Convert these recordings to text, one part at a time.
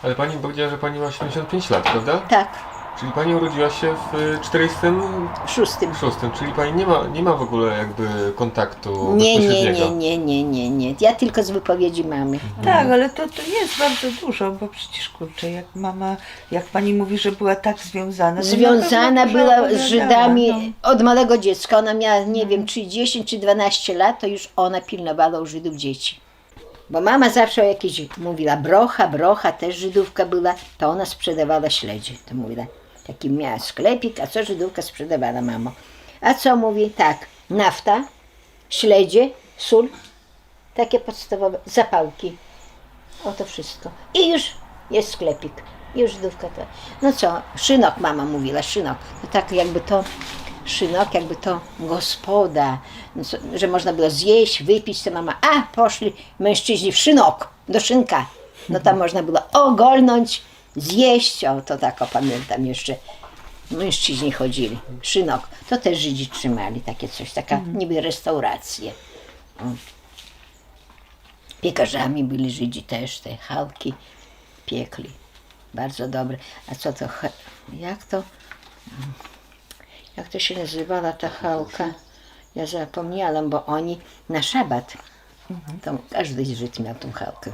Ale pani powiedziała, że pani ma 75 lat, prawda? Tak, Czyli pani urodziła się w 46, szóstym. czyli pani nie ma w ogóle jakby kontaktu Nie, bezpośredniego. nie. Ja tylko z wypowiedzi mamy. Tak, ale to nie jest bardzo dużo, bo przecież kurczę, jak pani mówi, że była tak związana. to Związana na pewno była dużo z opowiadała, Żydami od małego dziecka. Ona miała, nie wiem, czy 10 czy 12 lat, to już ona pilnowała u Żydów dzieci. Bo mama zawsze o jakiejś mówiła brocha, też Żydówka była, to ona sprzedawała śledzie. To mówiła, taki miała sklepik, a co Żydówka sprzedawała, mamo? A co mówi? Tak, nafta, śledzie, sól, takie podstawowe, zapałki. Oto wszystko. I już jest sklepik. Już Żydówka to. No co, szynok mama mówiła, szynok. No tak jakby to, szynok, jakby to gospoda, no co, że można było zjeść, wypić, to mama, poszli mężczyźni w szynok, do szynka. No tam można było ogolnąć, zjeść, to tak pamiętam jeszcze. Mężczyźni chodzili, szynok. To też Żydzi trzymali takie coś, taka niby restauracje. Piekarzami byli Żydzi też, te chałki piekli. Bardzo dobre. A co to, jak to się nazywała ta chałka? Ja zapomniałam, bo oni na szabat, to każdy Żyd miał tą chałkę.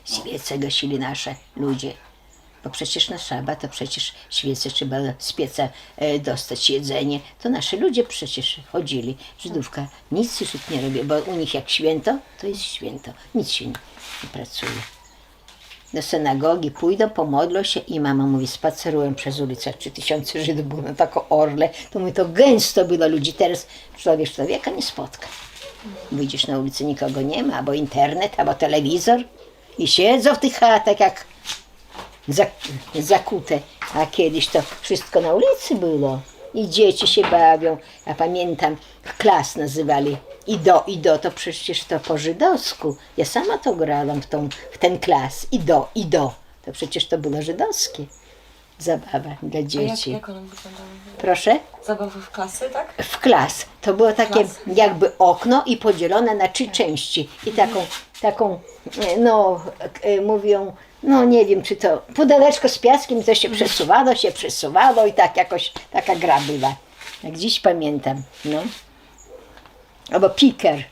Świece gasili nasze ludzie. Bo przecież na szabat, to przecież świece trzeba z pieca dostać jedzenie. To nasi ludzie przecież chodzili. Żydówka nic Żyd nie robi, bo u nich jak święto, to jest święto. Nic się nie pracuje. Do synagogi pójdą, pomodlą się i mama mówi, spacerują przez ulicę. 3000 Żydów było na taką orle. To mówi, to gęsto było ludzi. Teraz człowieka nie spotka. Wyjdziesz na ulicę, nikogo nie ma, albo internet, albo telewizor i siedzą w tych chatach jak zakute, a kiedyś to wszystko na ulicy było i dzieci się bawią. Ja pamiętam, klas nazywali Ido, to przecież to po żydowsku. Ja sama to grałam w ten klas, Ido, to przecież to było żydowskie. Zabawa dla dzieci. Jak one wyglądały? Proszę? Zabawy w klasy, tak? W klas. To było takie Klas. jakby okno i podzielone na 3 części. I taką, mówią, no nie wiem czy to pudełeczko z piaskiem, to się przesuwało i tak jakoś taka gra była. Jak dziś pamiętam, no. Albo piker.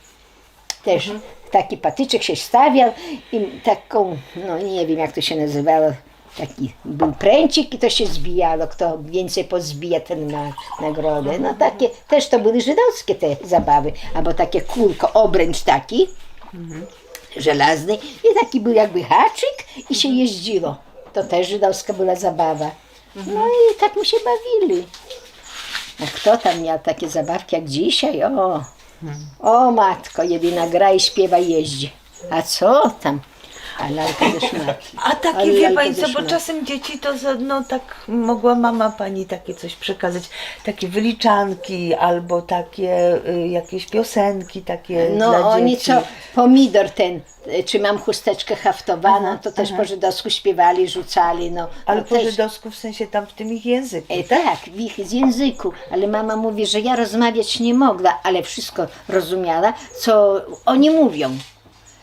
Też taki patyczek się stawiał i taką, no nie wiem jak to się nazywało, taki był pręcik i to się zbijało, kto więcej pozbija, ten ma nagrodę. No takie, też to były żydowskie te zabawy, albo takie kulko, obręcz taki, żelazny i taki był jakby haczyk i się jeździło. To też żydowska była zabawa. No i tak my się bawili. A kto tam miał takie zabawki jak dzisiaj? O matko, jedyna gra i śpiewa i jeździ. A co tam? A lalka ze szmatki. A takie, Ale wie lalka pani ze co, bo szmatki. czasem dzieci to, no tak mogła mama pani takie coś przekazać, takie wyliczanki albo takie jakieś piosenki takie No dla oni dzieci. co, pomidor ten, czy mam chusteczkę haftowaną, to też po żydowsku śpiewali, rzucali, no. Ale no po też, żydowsku w sensie tam w tym ich języku. tak, w ich z języku, ale mama mówi, że ja rozmawiać nie mogła, ale wszystko rozumiała, co oni mówią.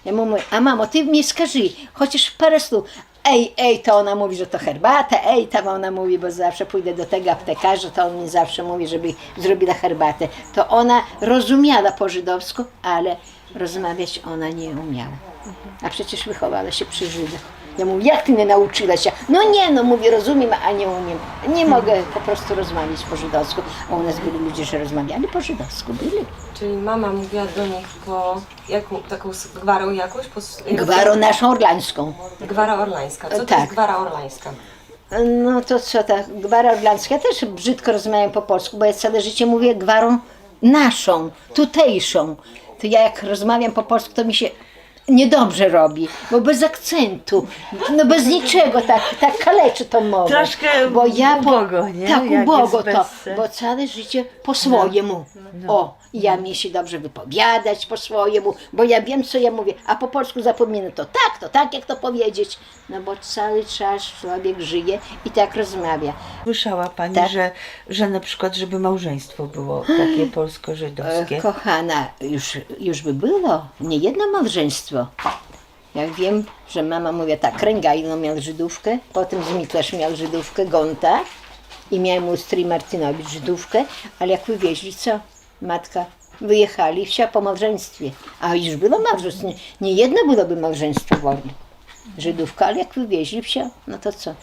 Ja mu mówię, a mamo, ty mnie skaży, chociaż parę słów. Ej, to ona mówi, że to herbata, tam ona mówi, bo zawsze pójdę do tego aptekarza, to on mi zawsze mówi, żeby zrobiła herbatę. To ona rozumiała po żydowsku, ale rozmawiać ona nie umiała. A przecież wychowała się przy Żydach. Ja mówię, jak ty mnie nauczyłaś? No mówię, rozumiem, a nie umiem. Nie mogę po prostu rozmawiać po żydowsku. A u nas byli ludzie, że rozmawiali po żydowsku, byli. Czyli mama mówiła do nich taką gwarą jakąś? Gwarą naszą orlańską. Gwara orlańska. Co to Tak. jest gwara orlańska? No to co, ta gwara orlańska, ja też brzydko rozmawiam po polsku, bo ja całe życie mówię gwarą naszą, tutejszą. To ja jak rozmawiam po polsku, to mi się niedobrze robi, bo bez akcentu, no bez niczego, tak kaleczy tą mowę. Troszkę bo ja ubogo, nie? Tak, Jak ubogo jest to, bez- bo całe życie po swojemu. I ja mi się dobrze wypowiadać po swojemu, bo ja wiem, co ja mówię, a po polsku zapominam to tak, jak to powiedzieć. No bo cały czas człowiek żyje i tak rozmawia. Słyszała pani, Tak. że na przykład, żeby małżeństwo było takie polsko-żydowskie. Kochana, już by było nie jedno małżeństwo. Jak wiem, że mama mówiła tak, Kręgajlo miał Żydówkę, potem Zmitlarz miał Żydówkę, Gonta i miał Ustry Martynowicz Żydówkę, ale jak wywieźli, co? Matka wyjechali, wsia po małżeństwie. A już było małżeństwo, nie jedno byłoby małżeństwo wolne. Żydówka, ale jak wywieźli wsia, no to co?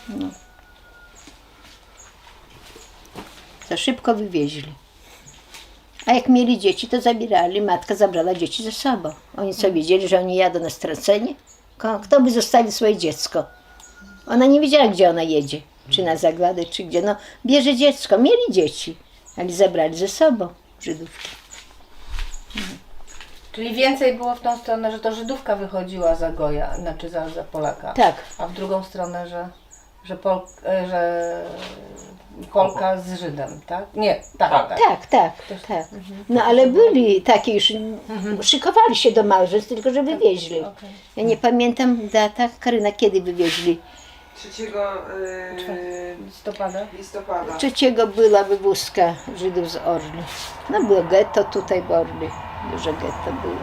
No. To szybko wywieźli. A jak mieli dzieci, to zabierali, matka zabrała dzieci ze sobą. Oni co wiedzieli, że oni jadą na stracenie? Kto by zostawił swoje dziecko? Ona nie wiedziała, gdzie ona jedzie. Czy na zagładę, czy gdzie. No, bierze dziecko. Mieli dzieci, ale zabrali ze sobą Żydówki. Czyli więcej było w tą stronę, że to Żydówka wychodziła za Goja, znaczy za Polaka. Tak. A w drugą stronę, że Polka z Żydem, tak? Nie, tak. Tak. No ale byli takie już, szykowali się do małżeństw, tylko że wywieźli. Ja nie pamiętam data, Karyna, kiedy wywieźli. 3 Listopada. listopada. 3 była wywózka Żydów z Orly. No było getto tutaj w Orly, duże getto było.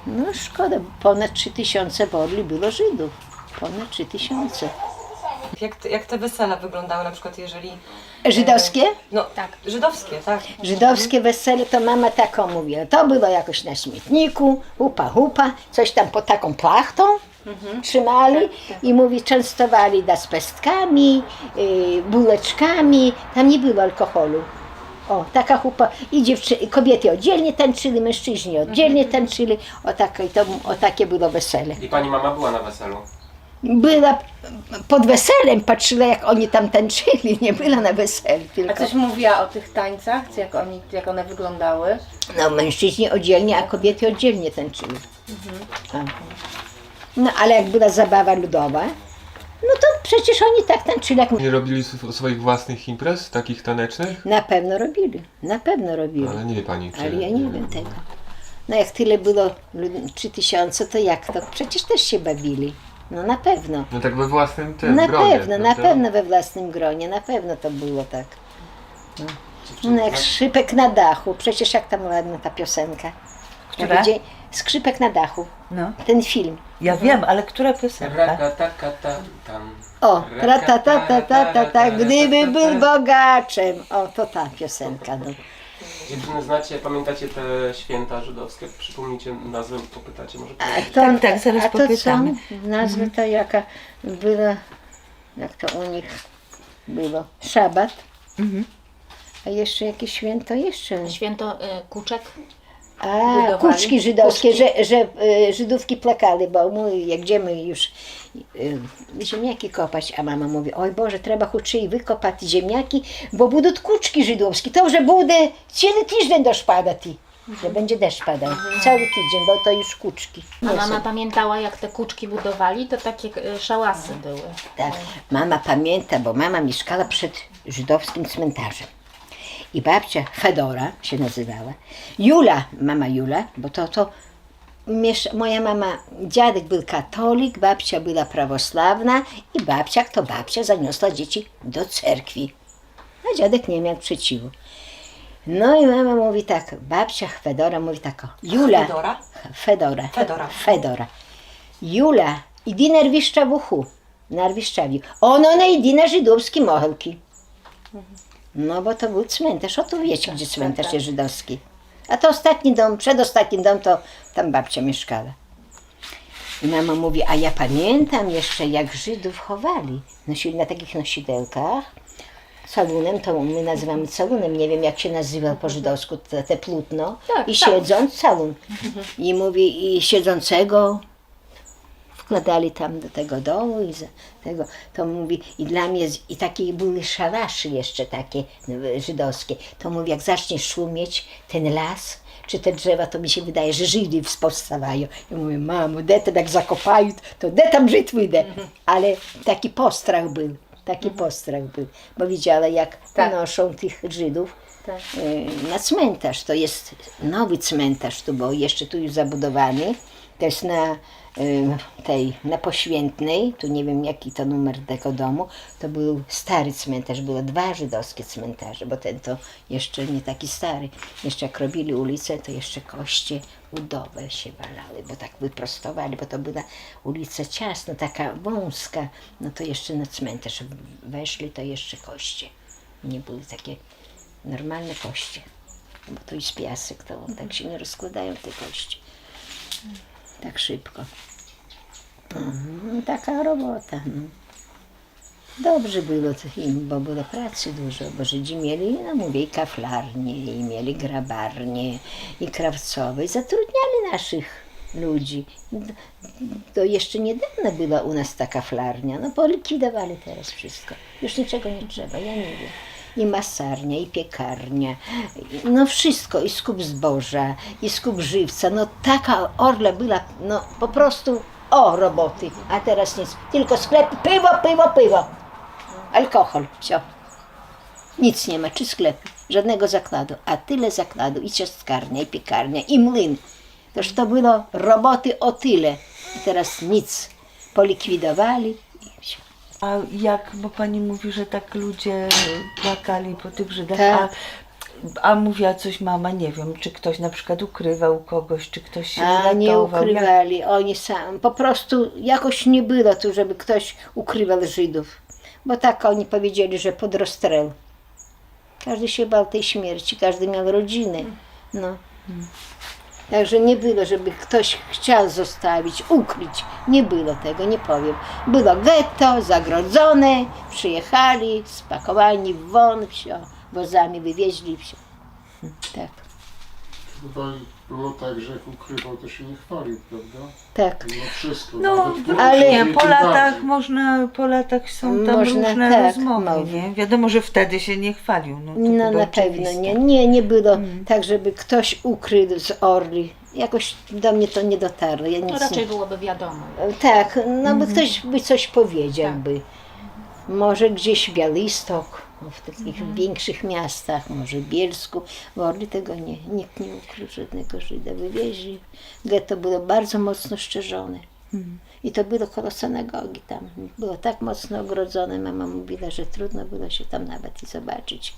No szkoda, ponad 3000 w Orly było Żydów. Ponad 3000. Jak te wesela wyglądały na przykład, jeżeli... Żydowskie? No tak, żydowskie, tak. Żydowskie wesele to mama taką mówiła. To było jakoś na śmietniku, hupa, coś tam pod taką plachtą trzymali i mówi, częstowali nas pestkami, bułeczkami. Tam nie było alkoholu. O, taka hupa. I kobiety oddzielnie tańczyli, mężczyźni oddzielnie tańczyli. O takie było wesele. I pani mama była na weselu? Była pod weselem, patrzyła jak oni tam tańczyli, nie była na weselu. A Tylko. coś mówiła o tych tańcach, jak one wyglądały? No mężczyźni oddzielnie, a kobiety oddzielnie tańczyły. A. No ale jak była zabawa ludowa, no to przecież oni tak tańczyli jak... Nie robili swoich własnych imprez, takich tanecznych? Na pewno robili. Ale nie wie pani, czy... Ale ja nie wiem tego. No jak tyle było 3000, to jak to? Przecież też się bawili. No na pewno. No tak we własnym tym Na gronie, pewno, na prawda? pewno we własnym gronie, na pewno to było tak. No jak skrzypek na dachu, przecież jak tam ładna ta piosenka. Która? Skrzypek na dachu, No, ten film. ja wiem, ale która piosenka? Raka-taka-tam. O, ta, gdyby był bogaczem. O, to ta piosenka. No. Dziewczyny, znacie, pamiętacie te święta żydowskie? Przypomnijcie nazwę, popytacie może. Tak, zaraz a to popytamy. co? Nazwa ta jaka była, jak to u nich było? Szabat. A jeszcze jakieś święto? Jeszcze. Święto Kuczek. A, budowali. kuczki żydowskie, że Żydówki plakali, bo my, jak idziemy już ziemniaki kopać, a mama mówi, oj Boże, trzeba chudszej wykopać ziemniaki, bo będą kuczki żydowskie, to już będzie cały tydzień deszcz padać, że będzie deszcz padał, cały tydzień, bo to już kuczki. A mama pamiętała, jak te kuczki budowali, to takie szałasy były. Tak, mama pamięta, bo mama mieszkała przed żydowskim cmentarzem. I babcia Fedora się nazywała. Jula, mama Jula, bo moja mama, dziadek był katolik, babcia była prawosławna i babcia, to babcia zaniosła dzieci do cerkwi. A dziadek nie miał sprzeciwu. No i mama mówi tak, babcia Fedora mówi tak, Jula, Fedora. Jula, iди na Rwiszczawuchu, na Rwiszczawiu. Ono nie idzie na żydowskie mogiłki. No bo to był cmentarz, o tu wiecie, gdzie cmentarz jest żydowski. A to ostatni dom, przedostatni dom, to tam babcia mieszkała. I mama mówi, a ja pamiętam jeszcze, jak Żydów chowali. Nosili na takich nosidełkach, całunem, to my nazywamy całunem, nie wiem jak się nazywa po żydowsku, te plutno. I siedząc, całun. I mówi, i siedzącego wkładali tam do tego dołu i tego, to mówi, i dla mnie, i takie były szalaszy jeszcze takie żydowskie, to mówi, jak zaczniesz szumieć ten las, czy te drzewa, to mi się wydaje, że Żydy powstawają. Ja mówię, mamo, jak zakopają, to tam Żyd wyjdę. Ale taki postrach był, bo widziała, jak noszą tych Żydów na cmentarz. To jest nowy cmentarz tu, bo jeszcze tu już zabudowany. To jest na Poświętnej, tu nie wiem jaki to numer tego domu, to był stary cmentarz, było 2 żydowskie cmentarze, bo ten to jeszcze nie taki stary. Jeszcze jak robili ulicę, to jeszcze koście udowe się walały, bo tak wyprostowali, bo to była ulica ciasna, taka wąska, no to jeszcze na cmentarz weszli, to jeszcze koście. Nie były takie normalne koście, bo to jest piasek, to tak się nie rozkładają te kości. Tak szybko. Taka robota. No. Dobrze było im, bo było pracy dużo, bo Żydzi mieli, no mówię, i kaflarnie, i mieli grabarnie, i krawcowe, i zatrudniali naszych ludzi. To jeszcze niedawno była u nas ta kaflarnia, no polikwidowali teraz wszystko. Już niczego nie trzeba, ja nie wiem. I masarnia, i piekarnia, no wszystko, i skup zboża, i skup żywca, no taka orla była, no po prostu roboty, a teraz nic, tylko sklep, piwo, alkohol, wsio. Nic nie ma, czy sklepy, żadnego zakładu, a tyle zakładu, i ciastkarnia, i piekarnia, i młyn. Toż to było roboty o tyle, i teraz nic, polikwidowali i wsio. A jak, bo pani mówi, że tak ludzie płakali po tych Żydach, Tak. a mówiła coś mama, nie wiem, czy ktoś na przykład ukrywał kogoś, czy ktoś się A nie uratował. ukrywali, oni sami. Po prostu jakoś nie było tu, żeby ktoś ukrywał Żydów. Bo tak oni powiedzieli, że pod rozstrzał. Każdy się bał tej śmierci, każdy miał rodzinę. No. Także nie było, żeby ktoś chciał zostawić, ukryć. Nie było tego, nie powiem. Było getto, zagrodzone, przyjechali, spakowani won, wsio, wozami wywieźli, wsio. Tak, Tutaj było tak, że jak ukrywał, to się nie chwalił, prawda? tak. No wszystko. No, nawet ale nie, po tym latach bardziej. po latach są tam Można, różne tak, rozmowy, mowy. nie? Wiadomo, że wtedy się nie chwalił. No, to No chyba na pewno oczywiste. nie było tak, żeby ktoś ukrył z orli. Jakoś do mnie to nie dotarło. Ja No nic raczej nie... byłoby wiadomo. Tak, no by ktoś by coś powiedział by. Może gdzieś w Białystok, w takich większych miastach, może w Bielsku. W Orli tego nikt nie ukrył, żadnego Żyda. Wywieźli. Getto było bardzo mocno szczerzone. I to było koło synagogi tam. Było tak mocno ogrodzone, mama mówiła, że trudno było się tam nawet i zobaczyć.